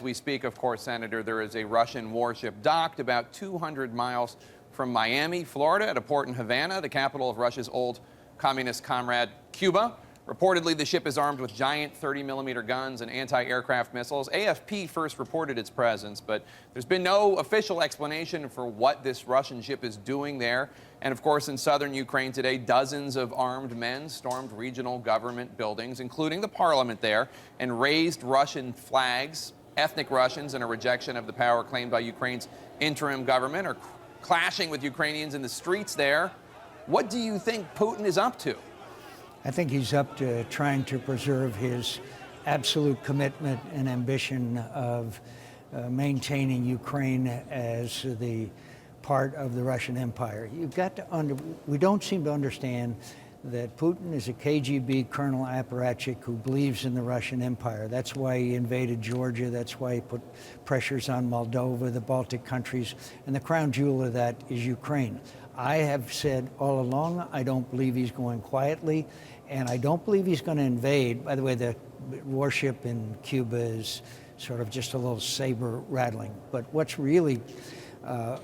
we speak, of course, Senator, there is a Russian warship docked about 200 miles from Miami, Florida, at a port in Havana, the capital of Russia's old communist comrade, Cuba. Reportedly, the ship is armed with giant 30-millimeter guns and anti-aircraft missiles. AFP first reported its presence, but there's been no official explanation for what this Russian ship is doing there. And of course, in southern Ukraine today, dozens of armed men stormed regional government buildings, including the parliament there, and raised Russian flags. Ethnic Russians, in a rejection of the power claimed by Ukraine's interim government, are clashing with Ukrainians in the streets there. What do you think Putin is up to? I think he's up to trying to preserve his absolute commitment and ambition of maintaining Ukraine as the part of the Russian Empire. You've got to we don't seem to understand that Putin is a KGB Colonel apparatchik who believes in the Russian Empire. That's why he invaded Georgia. That's why he put pressures on Moldova, the Baltic countries, and the crown jewel of that is Ukraine. I have said all along, I don't believe he's going quietly, and I don't believe he's going to invade. By the way, the warship in Cuba is sort of just a little saber rattling. But what's really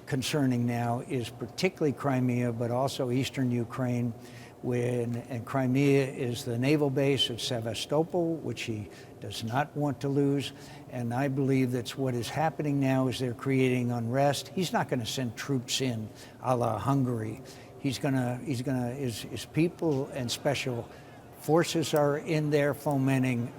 concerning now is particularly Crimea, but also eastern Ukraine, and Crimea is the naval base of Sevastopol, which he does not want to lose. And I believe that's what is happening now is they're creating unrest. He's not going to send troops in a la Hungary. His people and special forces are in there fomenting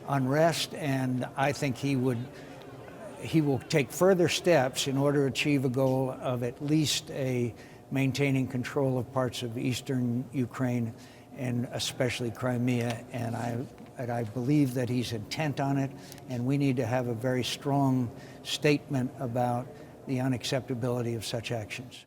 unrest, and I think he will take further steps in order to achieve a goal of at least maintaining control of parts of eastern Ukraine and especially Crimea. And I believe that he's intent on it, and we need to have a very strong statement about the unacceptability of such actions.